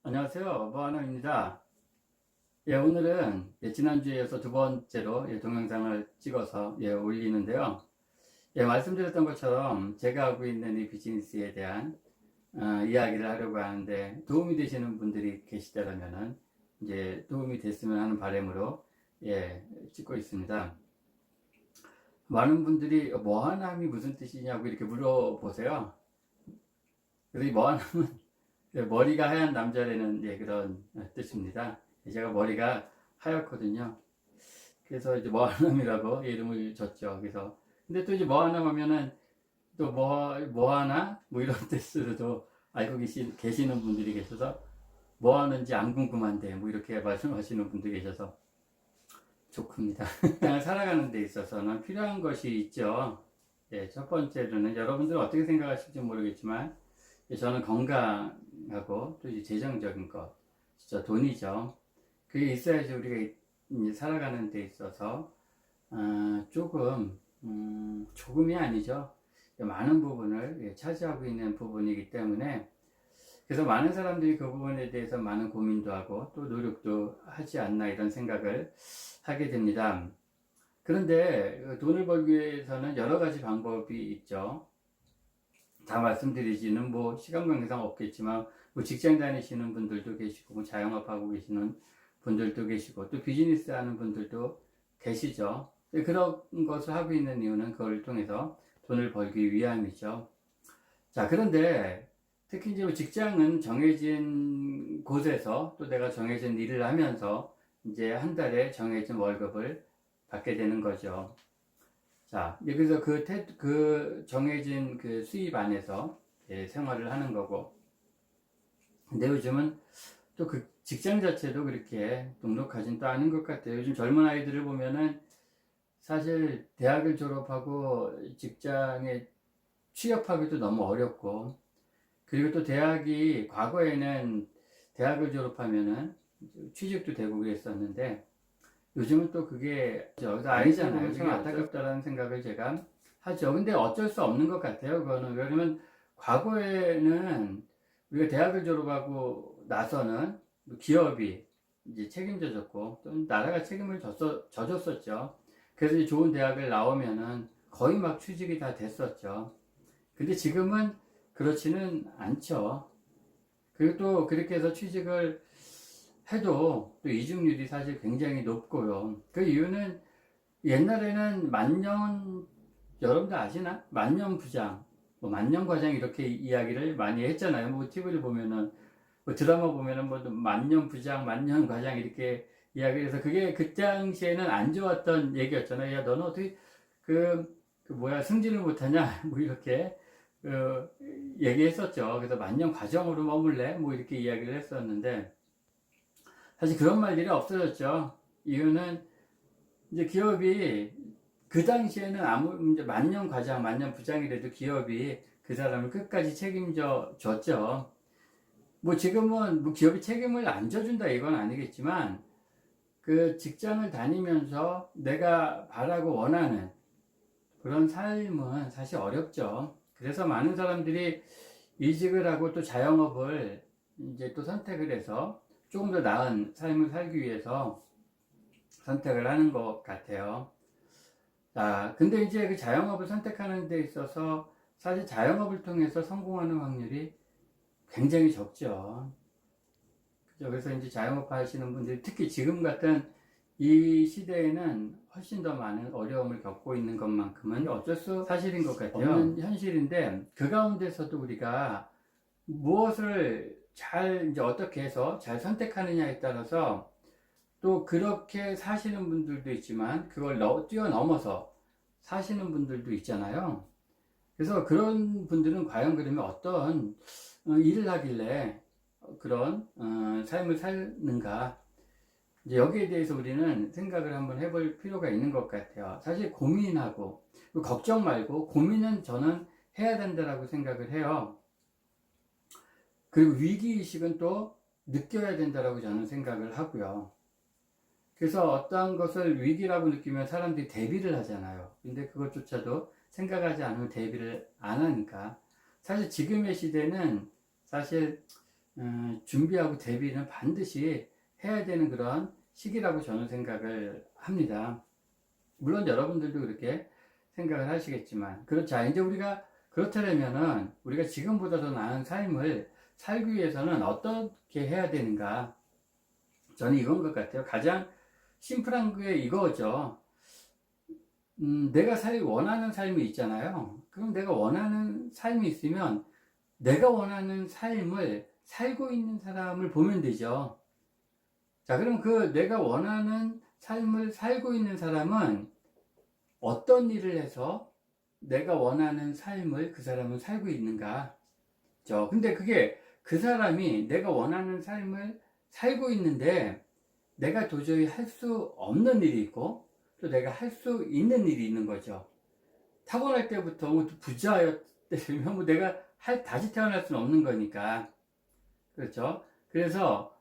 안녕하세요. 무한함입니다. 오늘은 지난주에 이어서 두 번째로 동영상을 찍어서 올리는데요. 말씀드렸던 것처럼 제가 하고 있는 이 비즈니스에 대한 이야기를 하려고 하는데 도움이 되시는 분들이 계시다면 이제 도움이 됐으면 하는 바람으로 찍고 있습니다. 많은 분들이 무한함이 무슨 뜻이냐고 이렇게 물어보세요. 그래서 이 무한함은 머리가 하얀 남자라는 그런 뜻입니다. 제가 머리가 하얗거든요. 그래서 이제 뭐하남이라고 이름을 줬죠. 그래서 근데 또 이제 뭐하남 하면은 또 뭐하나 뭐 이런 뜻으로도 알고 계시는 분들이 계셔서 뭐 하는지 안 궁금한데 뭐 이렇게 말씀하시는 분들이 계셔서 좋습니다. 그냥 살아가는 데 있어서는 필요한 것이 있죠. 첫 번째로는 여러분들은 어떻게 생각하실지 모르겠지만 저는 건강하고 또 이제 재정적인 것, 진짜 돈이죠. 그게 있어야지 우리가 이제 살아가는 데 있어서 조금이 아니죠. 많은 부분을 차지하고 있는 부분이기 때문에 그래서 많은 사람들이 그 부분에 대해서 많은 고민도 하고 또 노력도 하지 않나 이런 생각을 하게 됩니다. 그런데 돈을 벌기 위해서는 여러 가지 방법이 있죠. 다 말씀드리지는 뭐 시간 관계상 없겠지만 뭐 직장 다니시는 분들도 계시고 뭐 자영업하고 계시는 분들도 계시고 또 비즈니스 하는 분들도 계시죠. 그런 것을 하고 있는 이유는 그걸 통해서 돈을 벌기 위함이죠. 자, 그런데 특히 이제 뭐 직장은 정해진 곳에서 또 내가 정해진 일을 하면서 이제 한 달에 정해진 월급을 받게 되는 거죠. 자, 그래서 그 정해진 그 수입 안에서 생활을 하는 거고. 근데 요즘은 또 그 직장 자체도 그렇게 녹록하진 또 않은 것 같아요. 요즘 젊은 아이들을 보면은 사실 대학을 졸업하고 직장에 취업하기도 너무 어렵고, 그리고 또 대학이 과거에는 대학을 졸업하면은 취직도 되고 그랬었는데, 요즘은 또 그게 여기서 아니잖아요. 참 안타깝다라는 생각을 제가 하죠. 근데 어쩔 수 없는 것 같아요. 그거는 왜냐면 과거에는 우리가 대학을 졸업하고 나서는 기업이 이제 책임져줬고 또 나라가 책임을 져줬었죠. 그래서 이제 좋은 대학을 나오면은 거의 막 취직이 다 됐었죠. 근데 지금은 그렇지는 않죠. 그리고 또 그렇게 해서 취직을 해도 또 이직률이 사실 굉장히 높고요. 그 이유는 옛날에는 만년, 여러분들 아시나? 만년부장, 뭐 만년과장 이렇게 이야기를 많이 했잖아요. 뭐 TV를 보면은, 뭐 드라마 보면은 뭐 만년부장, 만년과장 이렇게 이야기를 해서 그게 그 당시에는 안 좋았던 얘기였잖아요. 야, 너는 어떻게 승진을 못하냐? 뭐 이렇게, 얘기했었죠. 그래서 만년과장으로 머물래? 뭐 이렇게 이야기를 했었는데, 사실 그런 말들이 없어졌죠. 이유는 이제 기업이 그 당시에는 이제 만년 과장, 만년 부장이라도 기업이 그 사람을 끝까지 책임져 줬죠. 뭐 지금은 뭐 기업이 책임을 안 져준다 이건 아니겠지만 그 직장을 다니면서 내가 바라고 원하는 그런 삶은 사실 어렵죠. 그래서 많은 사람들이 이직을 하고 또 자영업을 이제 또 선택을 해서 조금 더 나은 삶을 살기 위해서 선택을 하는 것 같아요. 자, 근데 이제 그 자영업을 선택하는 데 있어서 사실 자영업을 통해서 성공하는 확률이 굉장히 적죠. 그죠? 그래서 이제 자영업 하시는 분들이 특히 지금 같은 이 시대에는 훨씬 더 많은 어려움을 겪고 있는 것만큼은 어쩔 수 사실인 것 같아요. 없는 현실인데 그 가운데서도 우리가 무엇을 이제 어떻게 해서 잘 선택하느냐에 따라서 또 그렇게 사시는 분들도 있지만 그걸 뛰어넘어서 사시는 분들도 있잖아요. 그래서 그런 분들은 과연 그러면 어떤 일을 하길래 그런 삶을 사는가, 이제 여기에 대해서 우리는 생각을 한번 해볼 필요가 있는 것 같아요. 사실 고민하고 걱정 말고 고민은 저는 해야 된다라고 생각을 해요. 그리고 위기의식은 또 느껴야 된다라고 저는 생각을 하고요. 그래서 어떠한 것을 위기라고 느끼면 사람들이 대비를 하잖아요. 근데 그것조차도 생각하지 않으면 대비를 안 하니까. 사실 지금의 시대는 사실 준비하고 대비는 반드시 해야 되는 그런 시기라고 저는 생각을 합니다. 물론 여러분들도 그렇게 생각을 하시겠지만, 그렇죠. 이제 우리가 그렇다면은 우리가 지금보다 더 나은 삶을 살기 위해서는 어떻게 해야 되는가? 저는 이건 것 같아요. 가장 심플한 게 이거죠. 내가 원하는 삶이 있잖아요. 그럼 내가 원하는 삶이 있으면 내가 원하는 삶을 살고 있는 사람을 보면 되죠. 자, 그럼 그 내가 원하는 삶을 살고 있는 사람은 어떤 일을 해서 내가 원하는 삶을 그 사람은 살고 있는가? 근데 그게 그 사람이 내가 원하는 삶을 살고 있는데 내가 도저히 할 수 없는 일이 있고 또 내가 할 수 있는 일이 있는 거죠. 타고날 때부터 부자였다면 뭐 내가 다시 태어날 수는 없는 거니까. 그렇죠? 그래서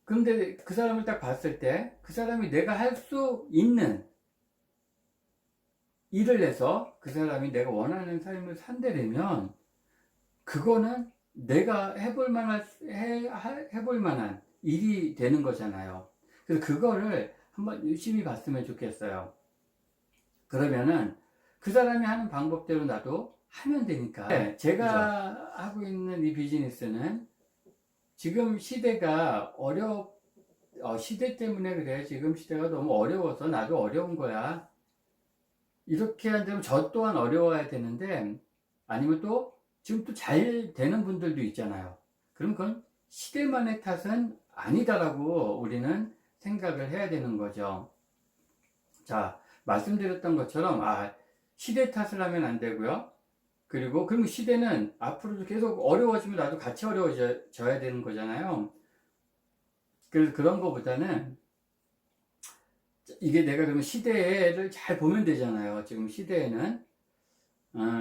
근데 그 사람을 딱 봤을 때 그 사람이 내가 할 수 있는 일을 해서 그 사람이 내가 원하는 삶을 산다면 그거는 내가 해볼 만한 일이 되는 거잖아요. 그래서 그거를 한번 유심히 봤으면 좋겠어요. 그러면은 그 사람이 하는 방법대로 나도 하면 되니까. 네, 제가 그죠? 하고 있는 이 비즈니스는 지금 시대가 시대 때문에 그래. 지금 시대가 너무 어려워서 나도 어려운 거야. 이렇게 한다면 저 또한 어려워야 되는데, 아니면 또 지금 또 잘 되는 분들도 있잖아요. 그럼 그건 시대만의 탓은 아니다라고 우리는 생각을 해야 되는 거죠. 자, 말씀드렸던 것처럼 시대 탓을 하면 안 되고요. 그리고 그럼 시대는 앞으로도 계속 어려워지면 나도 같이 어려워져야 되는 거잖아요. 그래서 그런 거보다는 이게 내가 그러면 시대를 잘 보면 되잖아요. 지금 시대에는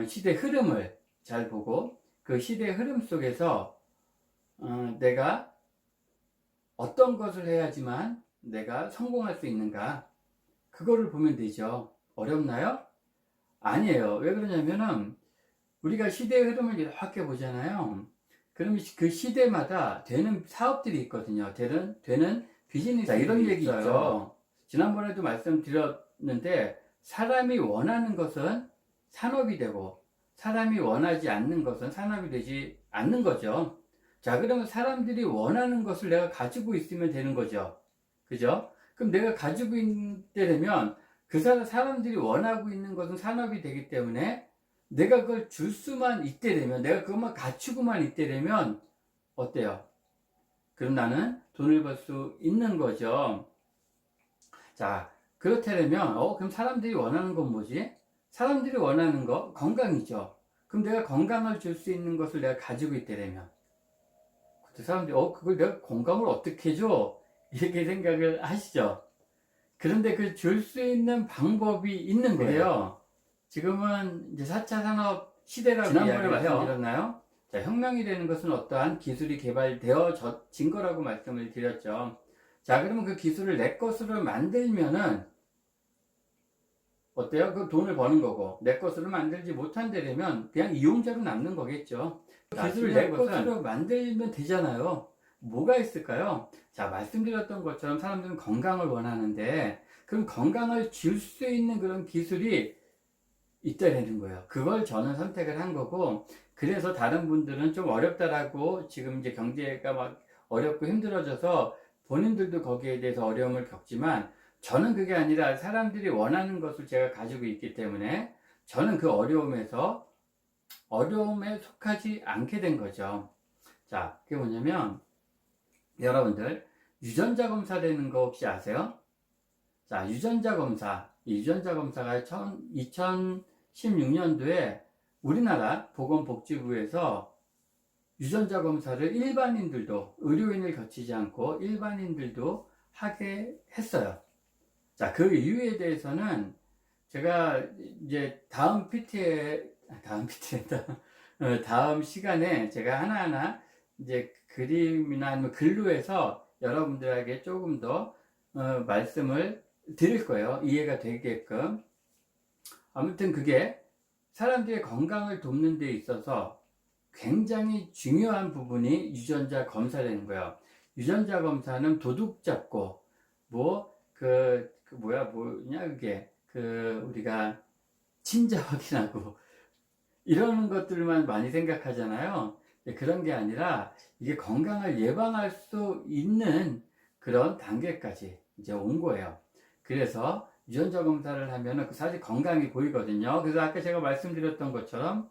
시대 흐름을 잘 보고 그 시대의 흐름 속에서 내가 어떤 것을 해야지만 내가 성공할 수 있는가, 그거를 보면 되죠. 어렵나요? 아니에요. 왜 그러냐면은 우리가 시대의 흐름을 이렇게 보잖아요. 그러면 그 시대마다 되는 사업들이 있거든요. 되는 비즈니스. 이런 얘기 있죠. 지난번에도 말씀드렸는데 사람이 원하는 것은 산업이 되고 사람이 원하지 않는 것은 산업이 되지 않는 거죠. 자, 그러면 사람들이 원하는 것을 내가 가지고 있으면 되는 거죠. 그죠? 그럼 내가 가지고 있다면 그 사람들이 원하고 있는 것은 산업이 되기 때문에 내가 그걸 줄 수만 있다면, 내가 그것만 갖추고만 있다면 어때요? 그럼 나는 돈을 벌 수 있는 거죠. 자, 그렇다면 그럼 사람들이 원하는 건 뭐지? 사람들이 원하는 거 건강이죠. 그럼 내가 건강을 줄 수 있는 것을 내가 가지고 있다면 그때 사람들이 그걸 내가 건강을 어떻게 줘? 이렇게 생각을 하시죠. 그런데 그 줄 수 있는 방법이 있는 거예요. 지금은 이제 4차 산업 시대라고 지난번에 말씀드렸나요? 자, 혁명이 되는 것은 어떠한 기술이 개발되어진 거라고 말씀을 드렸죠. 자, 그러면 그 기술을 내 것으로 만들면은 어때요? 그 돈을 버는 거고, 내 것으로 만들지 못한다면 그냥 이용자로 남는 거겠죠. 기술을 내 것으로 만들면 되잖아요. 뭐가 있을까요? 자, 말씀드렸던 것처럼 사람들은 건강을 원하는데, 그럼 건강을 줄 수 있는 그런 기술이 있다는 거예요. 그걸 저는 선택을 한 거고, 그래서 다른 분들은 좀 어렵다라고, 지금 이제 경제가 막 어렵고 힘들어져서 본인들도 거기에 대해서 어려움을 겪지만, 저는 그게 아니라 사람들이 원하는 것을 제가 가지고 있기 때문에 저는 그 어려움에 속하지 않게 된 거죠. 자, 그게 뭐냐면 여러분들 유전자 검사되는 거 혹시 아세요? 자, 유전자 검사가 2016년도에 우리나라 보건복지부에서 유전자 검사를 일반인들도, 의료인을 거치지 않고 일반인들도 하게 했어요. 자, 그 이유에 대해서는 제가 이제 다음 시간에 제가 하나하나 이제 그림이나 아니면 글로 해서 여러분들에게 조금 더 말씀을 드릴 거예요. 이해가 되게끔. 아무튼 그게 사람들의 건강을 돕는 데 있어서 굉장히 중요한 부분이 유전자 검사라는 거예요. 유전자 검사는 도둑 잡고 뭐냐 그게 우리가 친자 확인하고 이런 것들만 많이 생각하잖아요. 그런 게 아니라 이게 건강을 예방할 수 있는 그런 단계까지 이제 온 거예요. 그래서 유전자 검사를 하면은 사실 건강이 보이거든요. 그래서 아까 제가 말씀드렸던 것처럼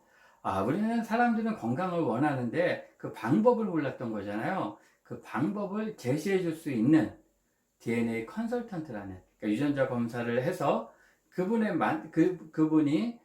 우리는 사람들은 건강을 원하는데 그 방법을 몰랐던 거잖아요. 그 방법을 제시해 줄 수 있는 DNA 컨설턴트라는, 그러니까 유전자 검사를 해서 그분이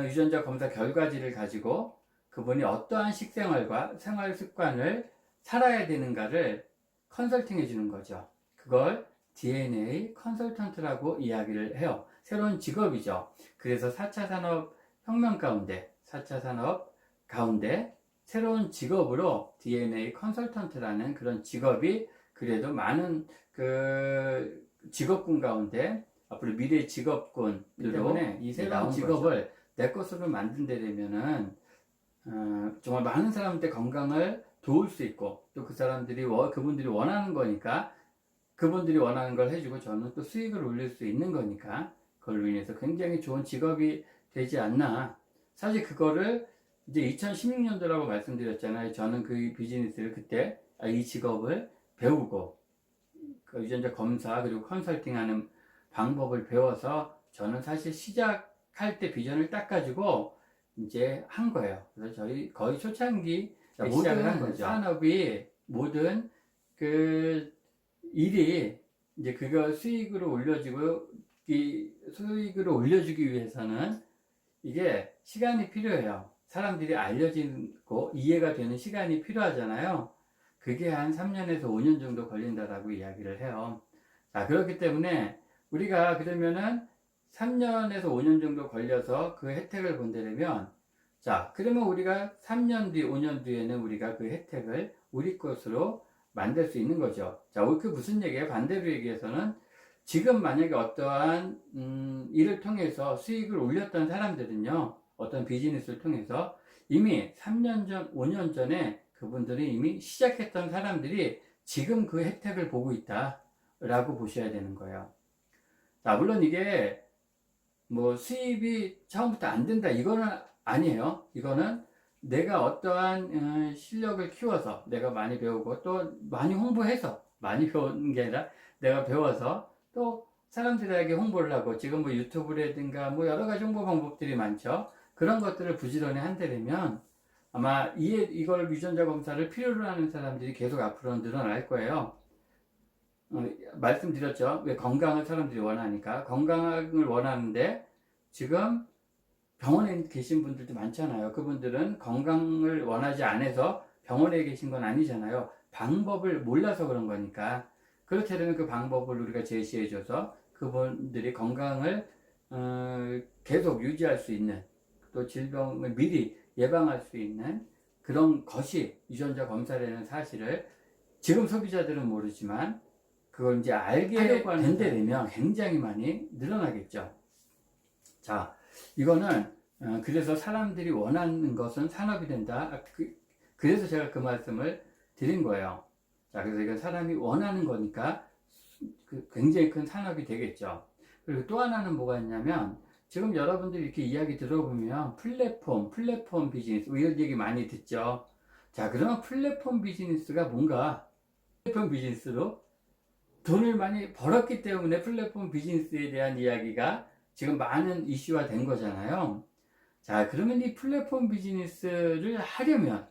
유전자 검사 결과지를 가지고 그분이 어떠한 식생활과 생활 습관을 살아야 되는가를 컨설팅 해주는 거죠. 그걸 DNA 컨설턴트라고 이야기를 해요. 새로운 직업이죠. 그래서 4차 산업혁명 가운데, 4차 산업 가운데 새로운 직업으로 DNA 컨설턴트라는 그런 직업이 그래도 많은 그 직업군 가운데 앞으로 미래 직업군으로 때문에 이 새로운 직업을 내 것으로 만든다면은 정말 많은 사람들의 건강을 도울 수 있고 또 그분들이 원하는 거니까 그분들이 원하는 걸 해주고 저는 또 수익을 올릴 수 있는 거니까 그걸로 인해서 굉장히 좋은 직업이 되지 않나. 사실 그거를 이제 2016년도라고 말씀드렸잖아요. 저는 그 비즈니스를 그때 이 직업을 배우고 그 유전자 검사 그리고 컨설팅하는 방법을 배워서 저는 사실 시작할 때 비전을 딱 가지고 이제 한 거예요. 그래서 저희 거의 초창기 시작을 한 거죠. 산업이 모든 그 일이 이제 그거 수익으로 올려주기 위해서는 이게 시간이 필요해요. 사람들이 알려지고 이해가 되는 시간이 필요하잖아요. 그게 한 3년에서 5년 정도 걸린다라고 이야기를 해요. 자, 그렇기 때문에 우리가 그러면은 3년에서 5년 정도 걸려서 그 혜택을 본다면, 자, 그러면 우리가 3년 뒤, 5년 뒤에는 우리가 그 혜택을 우리 것으로 만들 수 있는 거죠. 자, 그 무슨 얘기예요? 반대로 얘기해서는 지금 만약에 어떠한 일을 통해서 수익을 올렸던 사람들은요, 어떤 비즈니스를 통해서 이미 3년 전, 5년 전에 그분들이 이미 시작했던 사람들이 지금 그 혜택을 보고 있다라고 보셔야 되는 거예요. 자, 물론 이게 뭐 수입이 처음부터 안 된다 이거는 아니에요. 이거는 내가 어떠한 실력을 키워서 내가 많이 배우고 또 많이 홍보해서 많이 배우는 게 아니라 내가 배워서 또 사람들에게 홍보를 하고 지금 뭐 유튜브라든가 뭐 여러 가지 홍보 방법들이 많죠. 그런 것들을 부지런히 한다면 아마 이걸 유전자 검사를 필요로 하는 사람들이 계속 앞으로 늘어날 거예요. 말씀드렸죠. 왜 건강을 사람들이 원하니까. 건강을 원하는데 지금 병원에 계신 분들도 많잖아요. 그분들은 건강을 원하지 않아서 병원에 계신 건 아니잖아요. 방법을 몰라서 그런 거니까. 그렇게 되면 그 방법을 우리가 제시해줘서 그분들이 건강을 계속 유지할 수 있는 또 질병을 미리 예방할 수 있는 그런 것이 유전자 검사라는 사실을 지금 소비자들은 모르지만 그걸 이제 알게 된다면 굉장히 많이 늘어나겠죠. 자, 이거는 그래서 사람들이 원하는 것은 산업이 된다. 그래서 제가 그 말씀을 드린 거예요. 자, 그래서 이건 사람이 원하는 거니까 굉장히 큰 산업이 되겠죠. 그리고 또 하나는 뭐가 있냐면 지금 여러분들이 이렇게 이야기 들어보면 플랫폼 비즈니스 이런 얘기 많이 듣죠. 자, 그러면 플랫폼 비즈니스가 뭔가 플랫폼 비즈니스로 돈을 많이 벌었기 때문에 플랫폼 비즈니스에 대한 이야기가 지금 많은 이슈화 된 거잖아요. 자, 그러면 이 플랫폼 비즈니스를 하려면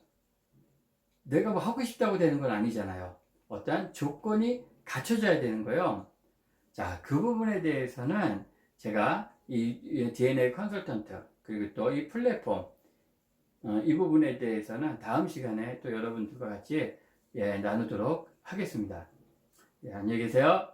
내가 뭐 하고 싶다고 되는 건 아니잖아요. 어떠한 조건이 갖춰져야 되는 거예요. 자, 그 부분에 대해서는 제가 이 DNA 컨설턴트 그리고 또 이 플랫폼 이 부분에 대해서는 다음 시간에 또 여러분들과 같이 나누도록 하겠습니다. 안녕히 계세요.